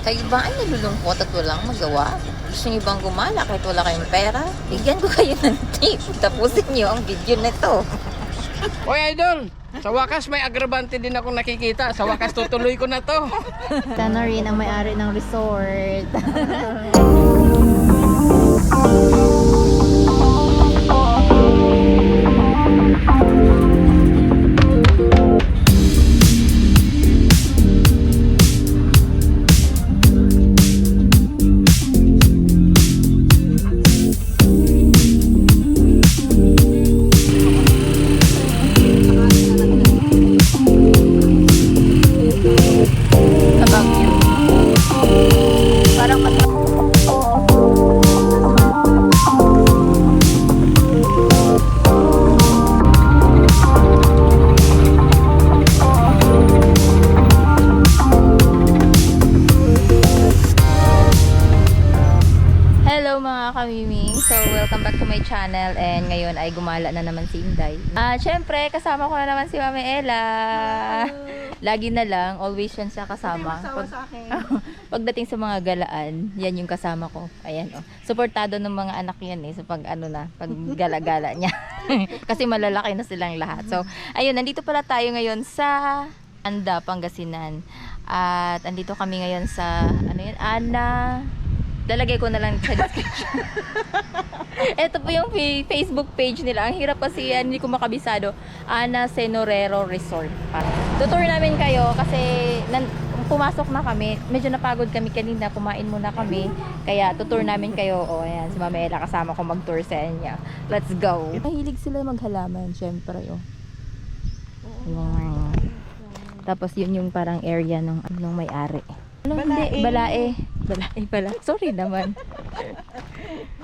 Kayo ba ay nalulungkot at walang magawa? Gusto niyo bang gumala kahit wala kayong pera? Bigyan ko kayo ng tip. Tapusin niyo ang video nito. Oy, idol! Sa wakas may agravante din ako nakikita. Sa wakas tutuloy ko na to. Sana rin ang may-ari ng resort. Parang hello mga kamiming! So welcome back to my channel and ngayon ay gumala na naman si Inday. Syempre kasama ko na naman si Mami Ella. Lagi na lang, always yan siya kasama. Pagdating sa mga galaan, yan yung kasama ko. Ayan oh. Suportado ng mga anak yan eh. So pag pag gala-gala niya. Kasi malalaki na silang lahat. So ayun, nandito pala tayo ngayon sa Anda, Pangasinan. At andito kami ngayon sa Ana. Lalagay ko na lang sa description. Ito po yung Facebook page nila. Ang hirap kasi hindi ko makabisado. Ana Senorero Resort. Tutur namin kayo kasi pumasok na kami. Medyo napagod kami kanina. Kumain muna kami. Kaya tutur namin kayo. O ayan, si Mama Ella kasama ko mag-tour sa inyo. Let's go. Mahilig sila maghalaman. Syempre oh. Wow. Tapos yun yung parang area ng may-ari. Hindi, balae. Balae pala. Sorry naman.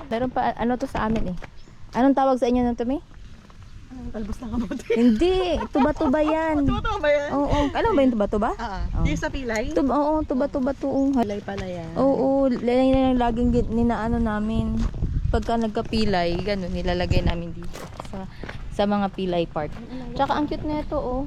Meron pa, to sa amin eh. Anong tawag sa inyo nung tumi? Talbos ng kamote. Hindi, tuba-tuba yan. Tuba ba yan? Oo, alam mo ba yung tuba-tuba? Yung sa pilay? Oo, tuba-tuba tuong. Pilay pala yan. Oo, laging ninaano namin. Pagka nagka-pilay, ganun, nilalagay namin dito. Sa mga pilay park. Tsaka ang cute na ito, oh.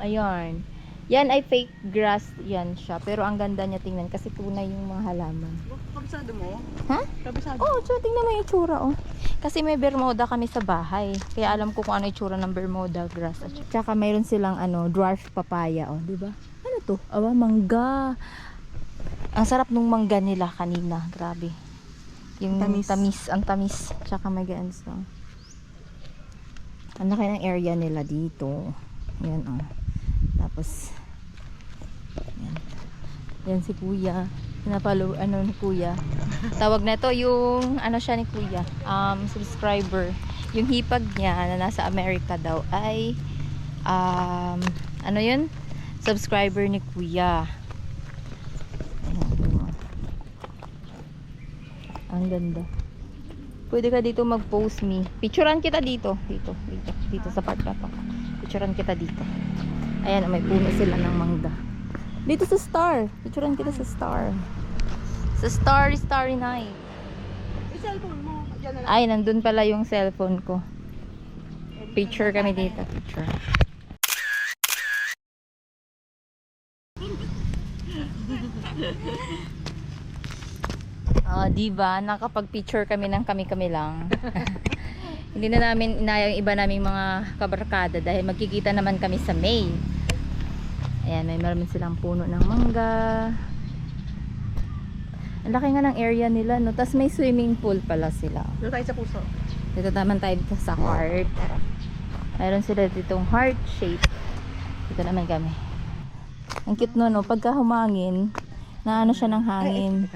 Ayan. Yan ay fake grass yan siya. Pero ang ganda niya tingnan kasi tunay yung mga halaman. Kabisado mo? Ha? Kabisado. Oo, so tingnan mo yung itsura, oh. Kasi may bermuda kami sa bahay. Kaya alam ko kung ano yung itsura ng bermuda grass. At saka mayroon silang dwarf papaya, oh, di ba? Ano to? Awa, mangga. Ang sarap nung mangga nila kanina, grabe. Yung tamis, ang tamis. Tsaka may gaans, oh. Ang laki ng area nila dito. Yan, oh. Tapos yan si kuya, pinapalo ni kuya, tawag na to yung siya ni kuya, subscriber. Yung hipag niya na nasa Amerika daw ay yun, subscriber ni kuya. Ayan. Ang ganda. Pwede ka dito mag-post me, picturean kita dito sa part na to. Picturean kita dito. Ayan, may puno sila ng mangga. Dito sa Star. Picturean kita sa Star. Sa Starry Night. Yung cellphone mo. Diyan na lang. Ay, nandun pala yung cellphone ko. Picture kami dito. Picture. Diba? Nakapag-picture kami ng kami-kami lang. Hindi na namin inaya yung iba naming mga kabarkada dahil magkikita naman kami sa May. Ayan, may marami silang puno ng mangga. Ang laki nga ng area nila, no? Tapos may swimming pool pala sila. Doon tayo sa puso. Dito naman tayo dito sa heart. Mayroon sila ditong heart shape. Dito naman kami. Ang cute no? Pagka humangin, na siya ng hangin.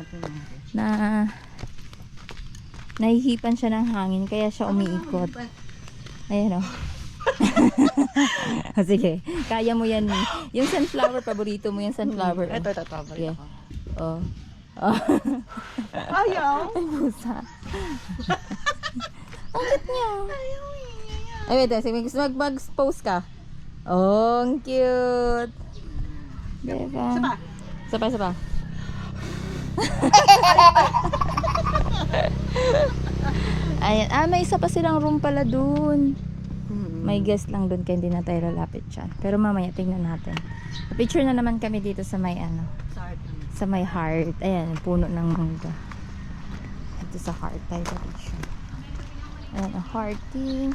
Nahihipan siya ng hangin, kaya siya umiikot. Ayan o. Sige, kaya mo yan. Yung sunflower, paborito mo yung sunflower. Ito, paborito ko. Oh. Ayaw. Ay, busa. Ang cute niya. Ay, wait, sige, gusto mag-post ka. Oh, ang cute. Diba? Isa pa. Ayan, may isa pa silang room pala dun. May guest lang doon kaya hindi na tayo lalapit dyan. Pero mamaya tingnan natin. Picture na naman kami dito sa may ano, sa may heart. Ayan, puno ng mangga. Ito sa heart tayo sa picture. Ayan, a hearty.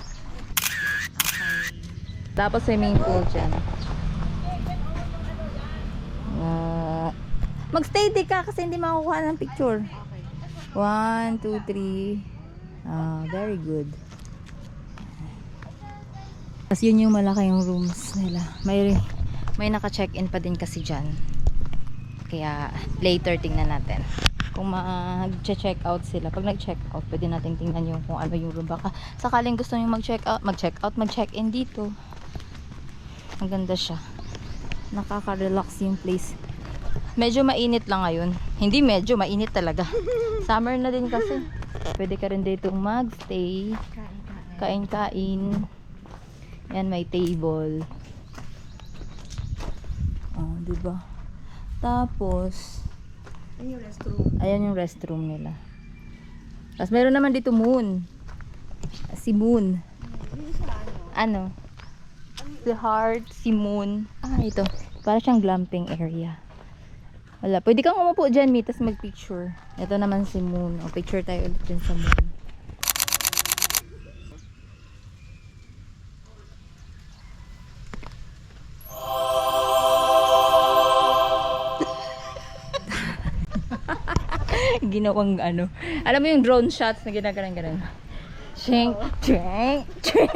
Okay. Tapos swimming pool dyan. Magstay di ka kasi hindi makukuha ng picture. 1, 2, 3. Very good. Tapos yun yung malaking rooms nila. May naka-check-in pa din kasi dyan. Kaya later tingnan natin. Kung mag-check out sila. Pag nag-check out, pwede natin tingnan yung kung ano yung room. Baka sakaling gusto nyo mag-check out, mag-check-in dito. Maganda siya. Nakaka-relax yung place. Medyo mainit lang ngayon. Hindi medyo, mainit talaga. Summer na din kasi. Pwede ka rin dito mag-stay. Kain-kain. Yan, may table. Oh, diba? Tapos, ayan yung restroom nila. Tapos meron naman dito moon. Si Moon. Ano? Si Heart, si Moon. Ito. Para siyang glamping area. Wala. Pwede kang umupo dyan, Mi, tapos mag-picture. Ito naman si Moon. O, picture tayo ulit dyan sa Moon. Ginawang ano. Alam mo yung drone shots na ginagalan-galan. Shink, shink, shink.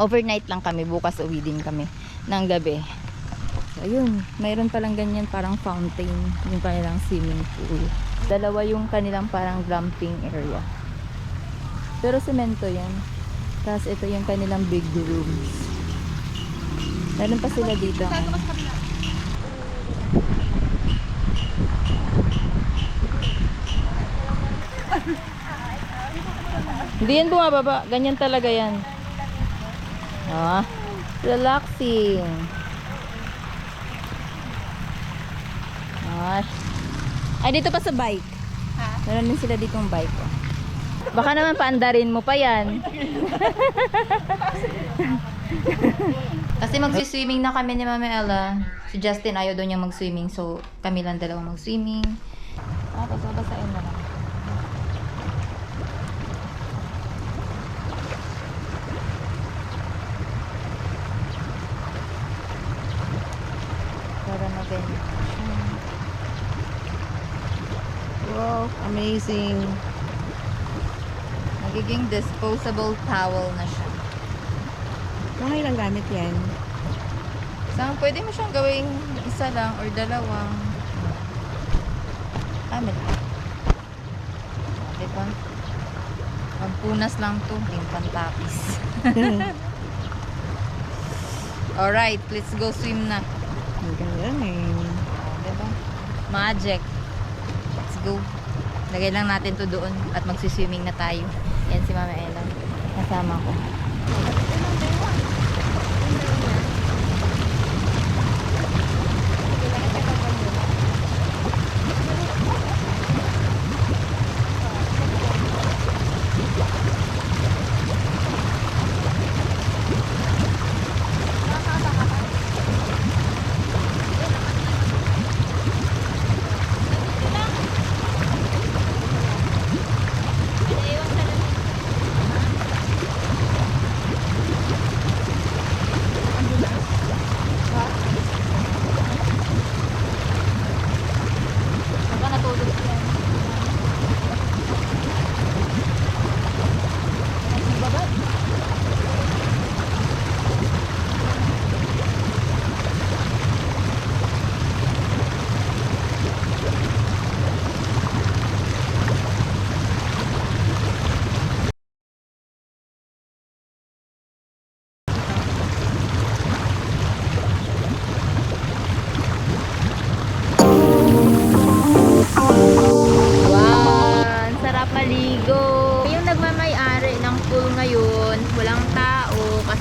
Overnight lang kami. Bukas uwi din kami ng gabi. So, ayun. Mayroon palang ganyan parang fountain. Yung kanilang swimming pool. Dalawa yung kanilang parang glamping area. Pero semento yan. Tapos ito yung kanilang big rooms. Meron pa sila dito. Hindi yan bumababa. Ganyan talaga yan. Relaxing. Ay, dito pa sa bike. Meron din sila ditong bike. Oh. Baka naman paandarin mo pa yan. Kasi mag-swimming na kami ni Mama Ella. Si Justin ayaw daw niya mag-swimming. So, kami lang dalawa mag-swimming. Basahin na lang. Para maganda. Wow, amazing. Magiging disposable towel na siya. Mga ilang gamit yan? Pwede mo siyang gawing isa lang or dalawang. Diba? Pampunas lang to, yung pantapis. Alright, let's go swim na. Ang ganda eh. Diba? Magic. Let's go. Lagay lang natin to doon at magsiswimming na tayo. Yan si Mama Ella. Kasama ko.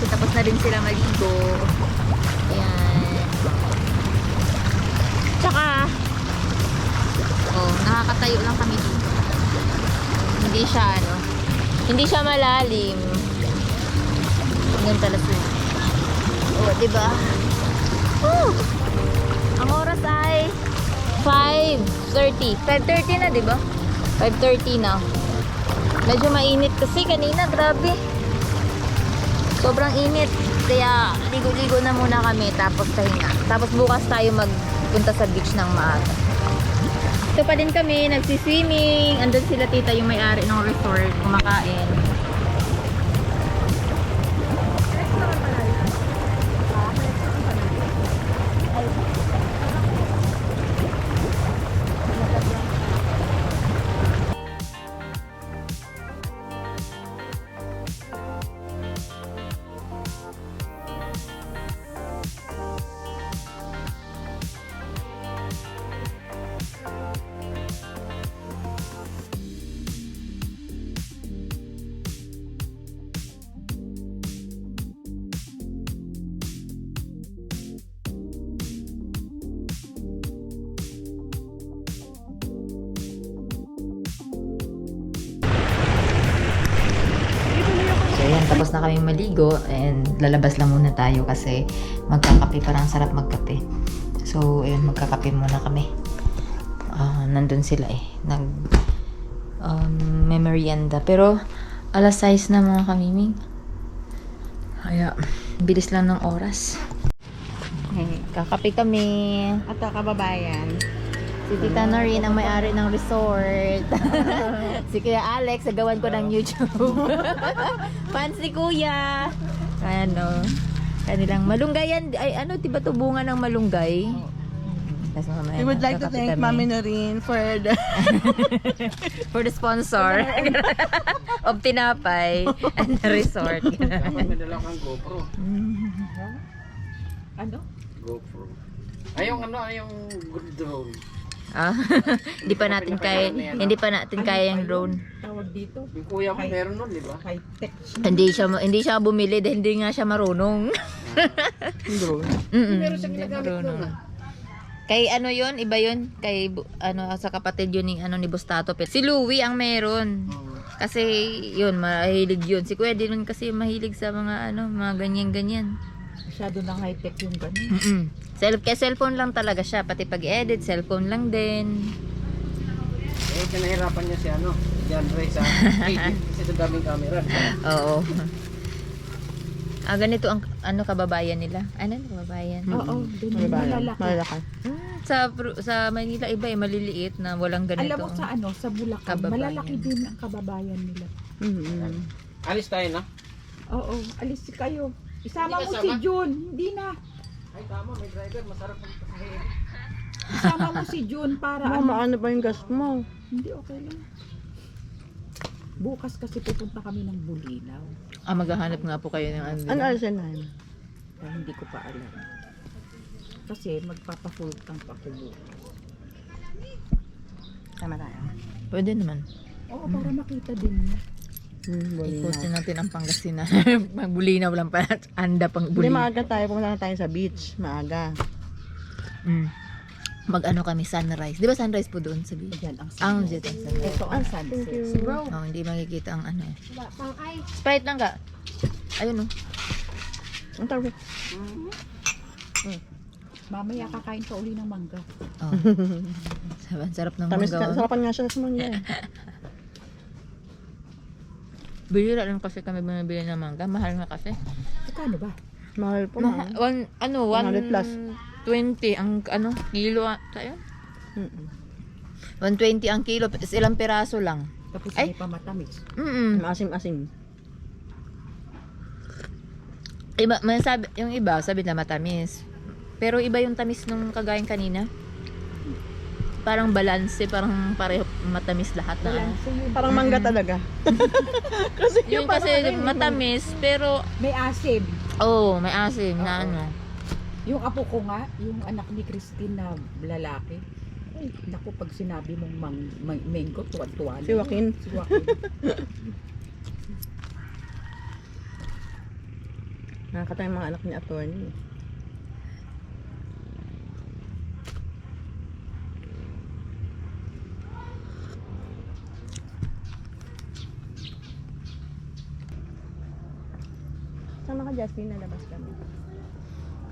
kasi tapos na rin sila maligo. Ayan. Tsaka, nakakatayo lang kami dito. Hindi siya, Hindi siya malalim. Ganun pala siya. Oh, diba? Woo! Ang oras ay 5:30. 5:30 na, diba? 5:30 na. Medyo mainit kasi kanina, grabe. Sobrang init. Kaya ligo-ligo na muna kami tapos pahinga. Tapos bukas tayo magpunta sa beach ng maaga. Ito pa din kami, nagsiswimming. Andun sila tita yung may-ari ng resort, kumakain. So ayan, tapos na kaming maligo and lalabas lang muna tayo kasi magkakape, parang sarap magkape. So ayun, magkakape muna kami. Nandun sila nag merienda. Pero alas 6 na mga kamiming. Kaya bilis lang ng oras. Kakape kami. At kababayan. Si Tita Noreen ang may-ari ng resort. Si Kuya Alex, nagawan ko ng YouTube. Fans ni Kuya. Ano, kanilang malunggayan. Ay, ano, diba to bunga ng malunggay? We would like to thank Mami Noreen for the for the sponsor of Tinapay and the resort. May dala kang GoPro. ano? GoPro. Ay, yung good drone. Hindi pa natin kaya yung drone. Tawag dito. Yung kuya ko meron nun, di ba? High-tech. Hindi siya bumili dahil hindi nga siya marunong. Drone. Meron siyang ginagamit nun. Kay ano yun, iba yun, kay ano sa kapatid yun ni Bustato. Si Louie ang meron. Kasi yun, mahilig yun. Si Kuya din kasi mahilig sa mga mga ganyan-ganyan. Masyado ng high-tech yung ganun. Kaya cellphone lang talaga siya, pati pag-edit, cellphone lang din. Pinahirapan niya si John Ray sa kasi sa daming camera. Oo. Ganito ang kababayan nila. Ano kababayan? Oo, ganun. Malalaki. Sa Manila iba maliliit na walang ganito. Alam mo sa Bulacan, Kababayan. malalaki din ang kababayan nila. Alis tayo na. Oo, alis kayo. Isama Hindi mo kasama? si June, hindi na. Ay tama, may driver, masarap magpasahin. Isama mo si June para Mama, ano ba yung gas mo? Hindi, okay lang. Bukas kasi pupunta kami ng Bulinaw. Maghahanap nga po kayo ng Ano alisin na yun? Hindi ko pa alam. Kasi magpapa-full tank ako bukas. Tama tayo. Pwede naman. Oo, para makita din niya. Ikutin natin ang Pangasinan. Magbulinaw lang pala. Anda pang Hindi, bulinaw. maaga tayo. Pumunta na tayo sa beach. Maaga. Mag-ano kami, sunrise. Di ba sunrise po doon sa beach? Ayan ang Ang sunset. jet ang sunrise. Ito ang sunset. Hindi makikita ang Sprite lang ka. Ayun Ang tawag. Mamaya kakain ka uli ng mangga. Ang sarap ng Tamis ka. mangga. Sarapan nga siya sa mangga. Bihira lang kasi kami bumibili ng mangga. Mahal nga kasi. Kano ba? Mahal po. Mahal. 100 plus. 120 ang kilo tayo. 120 ang kilo, ilang piraso lang. Tapos Ay. hindi pa matamis. Maasim-asim. Iba, yung iba sabi na matamis. Pero iba yung tamis nung kagayang kanina. Parang balanse, parang pareho matamis lahat na. Parang mangga talaga. Yung kasi matamis, pero May asim. may asim na Yung apo ko nga, yung anak ni Christine na lalaki. Ay, naku, pag sinabi mong mango, tuwan-tuwan. Si Joaquin. Si Joaquin. Nakakatawa yung mga anak ni attorney. Justin, nalabas kami.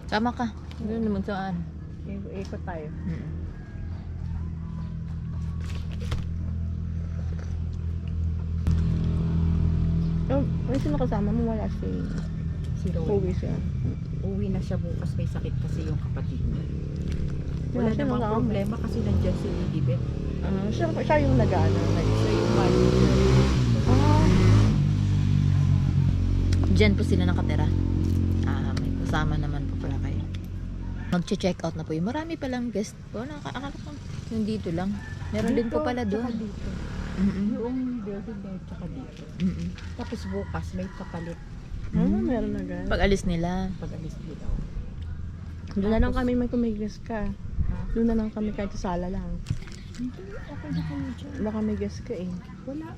Tama ka. Doon naman saan. Ikot tayo. Oh, may sino kasama mo? Wala Si Roy. Uwi siya. Uwi na siya bukas. May sakit kasi yung kapatid niya. Wala Wala siya namang kasama. problema kasi nandyan si Elizabeth. Siya yung nag-ano. Siya yung manager. Diyan po sila nakatira. May kasama naman po pala kayo. Mag-check out na po yung marami palang guest po. Akala ko yung dito lang. Meron din po pala Tsaka doon. dito. Yung building na yun, tsaka dito. Tapos bukas may kapalit Meron na gan. Pag alis nila. pag alis dito. Doon na lang kami may kumigas ka. Doon na lang kami kahit sa sala lang. Okay na kami dyan. Baka may gas ka eh. Wala.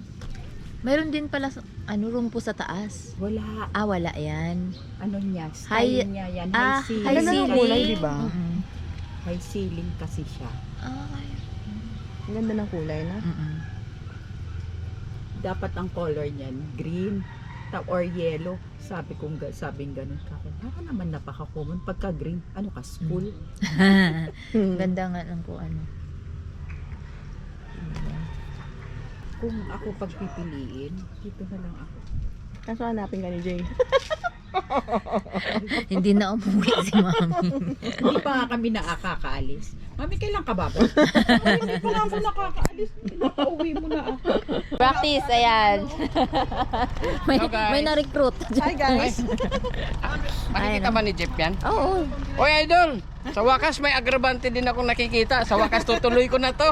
Mayroon din pala room po sa taas. Wala. Wala yan. Ano niya? High- Style niya yan. high High Ganda ng ceiling. kulay, di ba? High ceiling kasi siya. Okay. Ang ganda ng kulay na. Dapat ang color niyan green or yellow. Sabing ganun ka. Baka naman napaka-common pagka green. Ano ka, school? Ganda nga lang po ano. Kung ako pagpipiliin, dito na lang ako. Kaso hanapin ka ni Jay. Hindi na umuwi si Mami. Hindi pa nga kami nakakaalis. Mami, kailan ka babalik? Mami, hindi pa nga ako nakakaalis. Nakauwi mo na ako. Practice, ayan. may, Hello, guys. may na-recruit. Hi guys! Nakikita ba ni Jeff yan? Oo. Oy, idol! Sa wakas may agravante din ako nakikita. Sa wakas tutuloy ko na to.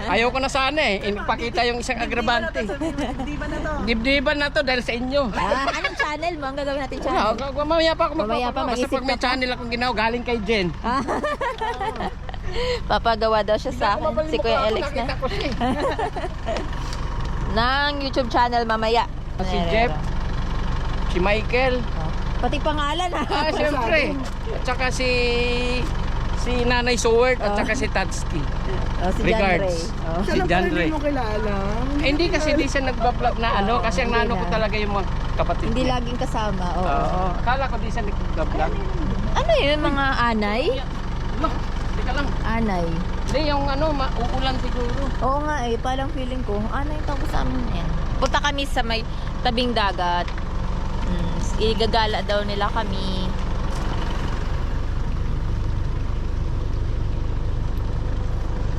Ayaw ko na sana eh. Ipakita yung isang agravante. Dibdiban na to dahil sa inyo. Anong channel mo? Ang gagawin natin channel? Mamaya pa ako Mamaya pa, magpapagawa. Basta mag-isip pag may ka pa. channel akong ginawa, galing kay Jen. Papagawa daw siya sa akin. Si Kuya Alex na. Nakita ko siya eh. Ng YouTube channel mamaya. Si Jeff, si Michael, Pati pangalan ha. siyempre. At saka si Nanay Seward at saka si Tatsky. Si John Ray. Regards. Si John Ray. kilala. Hindi kasi di siya nagbablog na ano kasi ang nano ko talaga yung mga kapatid Hindi niya. laging kasama. Oo. Oo. Akala ko di siya nagbablog. Ano yun? Mga anay? Ano? Teka lang. Anay. Hindi yung ano, uulan siguro. Oo nga eh. Parang feeling ko, anay tawag sa amin yan. Punta kami sa may tabing dagat. Igagala daw nila kami.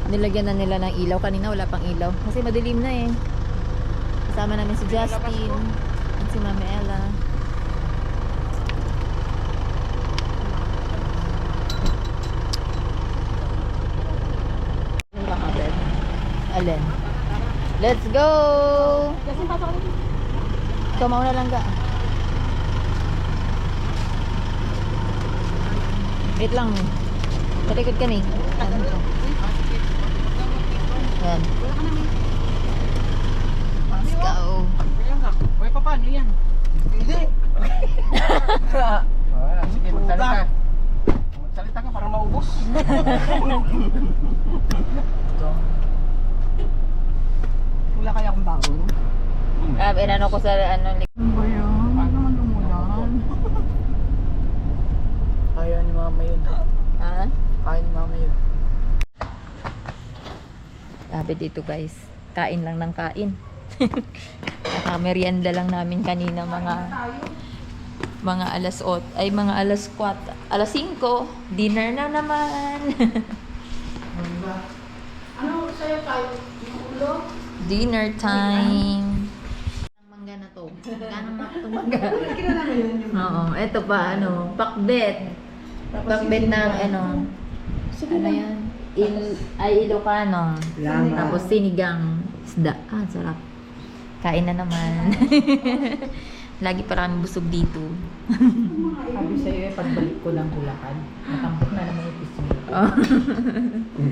Nilagyan na nila ng ilaw. Kanina wala pang ilaw. Kasi madilim na eh. Kasama namin si Justin. At si Mami Ella. Alin? Let's go! Ikaw mauna lang ka. Wait lang. Talikod ka ni. Yan. Let's go. Uy, paano yan? Hindi. Sige, magsalita. Magsalita ka para maubos. Wala kaya akong bago. Inano ko sa ano. Ano yan? Paano naman lumulan? Kaya ni mama yun. Ha? Kaya ni mama yun. Sabi dito guys, kain lang ng kain. Nakamerienda lang namin kanina mga alas 8, ay mga alas 4, alas 5, dinner na naman. Ano sa'yo tayo? Yung ulo? Dinner time. Ang mangga na to. Ganang na itong mangga. Oo, eto pa ano, pakbet. Pakbet ng ano, ano yan? Ilocano. Lama. Tapos sinigang isda. Sarap. Kain na naman. Lagi parang busog dito. Sabi sa'yo pagbalik ko ng Bulacan, matampok na naman yung pisngi.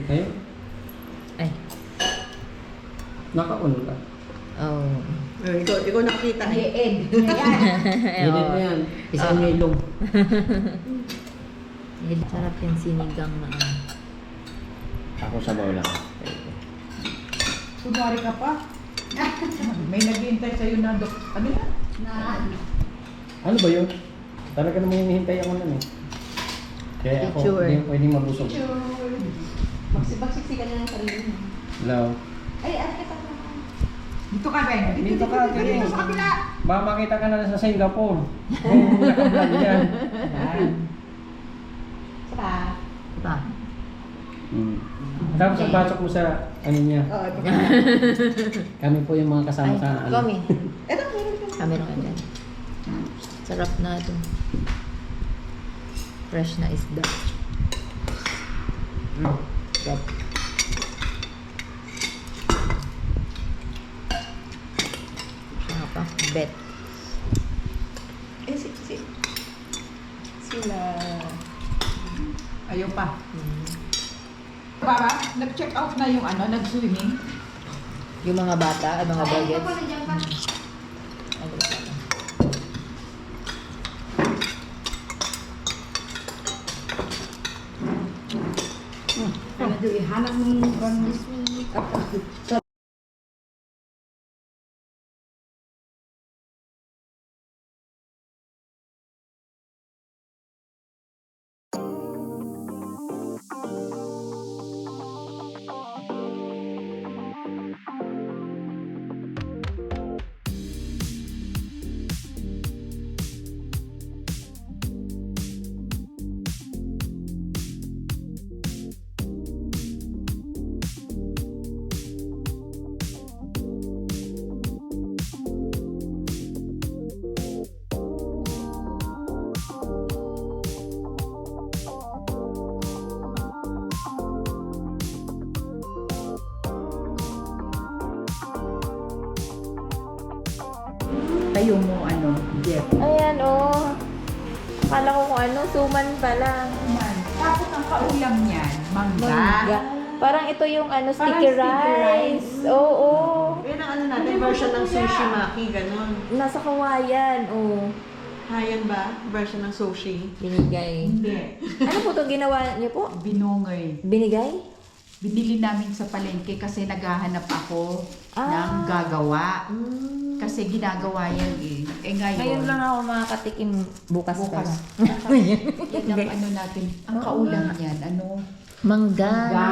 Ay, Ay. naka-on ka. Oh. Ikaw nakakita eh. Hindi na yan. Isa niya ilong. Sarap yung sinigang na ano. Ako sa bawla. Kunwari ka pa. May naghihintay sa'yo na ano yan? Ano ba yun? Talaga naman hinihintay ako nun eh. Kaya ako, Picture. hindi pwedeng mabusog. Baksik-baksik ka na ng sarili mo. Hello? Ay, kita ko. Dito ka, Ben. Dito ka, Dito sa kabila. Baka makita ka na sa Singapore. Kung nakablog yan. Saka. Tapos ang pasok mo sa ano niya. Kami po yung mga kasama sa ano. Kami. Kami naman dyan. Sarap na ito. Fresh na isda. Sarap. Saka pa. Bet. Sila. Ayaw pa. Baba, nag-check out na yung ano, nag-swimming. Yung mga bata, ay mga bagets. Hanap ng tayo mo, ano, Jeff. Ayan, oh. Akala ko kung ano, suman pala. Yan. Tapos ang kaulam niyan, mangga. Mangga. Parang ito yung ano, Parang sticky sticky rice. Oo. Yun ang ano natin, version ng sushi maki, ganun. Nasa kawayan, oh. Hayan ba? Version ng sushi. Binigay. Hindi. Ano po ito ginawa niyo po? Binungay. Binigay? Binili namin sa palengke kasi naghahanap ako ng gagawa. Kasi ginagawa yan eh. Eh ngayon, Ngayon lang ako makakatikim bukas bukas. pala. Yan ang ano natin. Ang kaulam niyan, ano? Mangga. Mangga.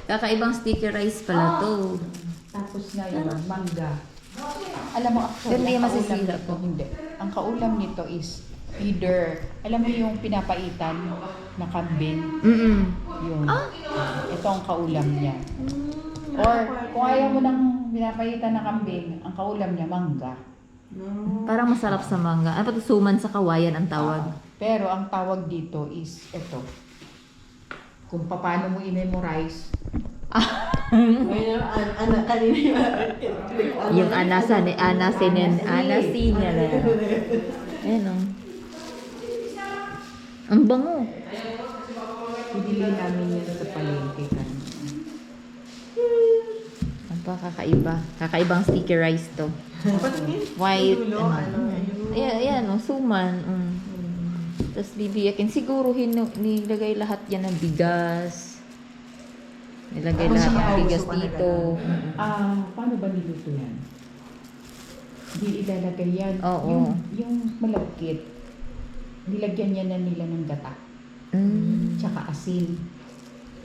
Kakaibang sticky rice pala to. Tapos ngayon, mangga. Alam mo, actually, Hindi ang kaulam masisira nito, to. hindi. Ang kaulam nito is either, alam mo yung pinapaitan na kambing, yung, ito ang kaulam niya. Or, kung ayaw mo ng pinapaitan na kambing, ang kaulam niya, mangga. Parang masarap sa mangga. Ano pa to, suman sa kawayan ang tawag? Pero ang tawag dito is ito. Kung paano mo i-memorize, Ngayon, kanina Yung anasin niya na. Ayan o. Ang bango. ibili namin yan sa palengke kanina. Ang pa kakaiba. Kakaibang sticky rice to. White. Ayan o, suman. Tapos bibiyakin. Siguro nilagay lahat yan ng bigas. Nilagay Ano lahat siya? ng bigas Gusto pa dito. Paano ba niluto yan? Di ilalagay yan. Oo. Yung malagkit, nilagyan yan na nila ng gata. Tsaka asin.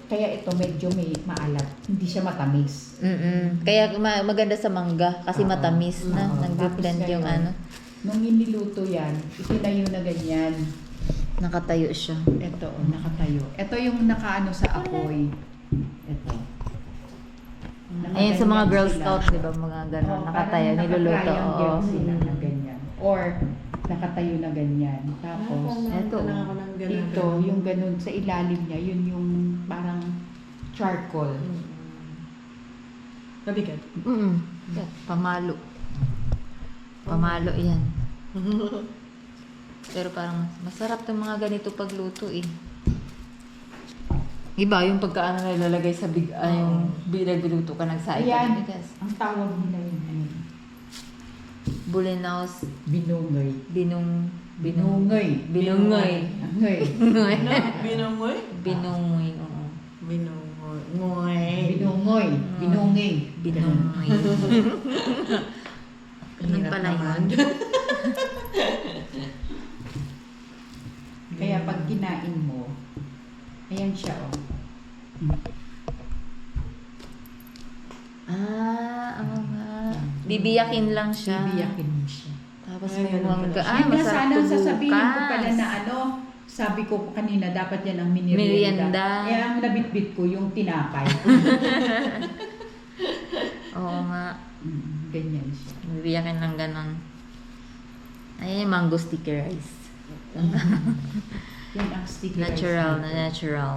Kaya ito medyo may maalat. Hindi siya matamis. Kaya maganda sa mangga kasi matamis na. Oo. Nag-blend Tapos yung ngayon, ano. Nung iniluto yan, itinayo na ganyan. Nakatayo siya. Ito, nakatayo. Ito yung nakaano sa apoy. Ito. Ayun sa mga Nakaganyan Girl sila. Scout, di ba, mga gano'n, Oo, nakatayo, parang niluluto. naka-triangle Oo. sila na ganyan. Or, nakatayo na ganyan. Tapos, Eto. ako ng ganun. ito, yung ganun sa ilalim niya, yun yung parang charcoal. Mabigat. Pamalo. Pamalo yan. Pero parang masarap itong mga ganito pagluto eh. Iba yung pagkaano na ilalagay sa yung binagluto ka nagsaing ka Ayan, ng bigas. ang tawag nila yun. Bulinaws, Binungay. binungay. Binungay. Binungay. Binungoy? Binungay, oo. Binungoy. Ngoy. Binungoy. Binungay. Binungay. Ganun Hirap pala naman. yun. Kaya pag kinain mo, ayan siya oh. Oo nga. Bibiyakin lang siya. Bibiyakin mo siya. Tapos Ay, may ganun mangga. pala. Ay, Yun nga masarap sana to sasabihin ko bukas. pala na ano, sabi ko kanina dapat yan ang merienda. Merienda. Kaya ang nabitbit ko yung tinapay. Oo nga. Ganyan siya. Bibiyakin lang ganon. Ay, mango sticky rice. Yan ang sticky rice Natural dito. na natural.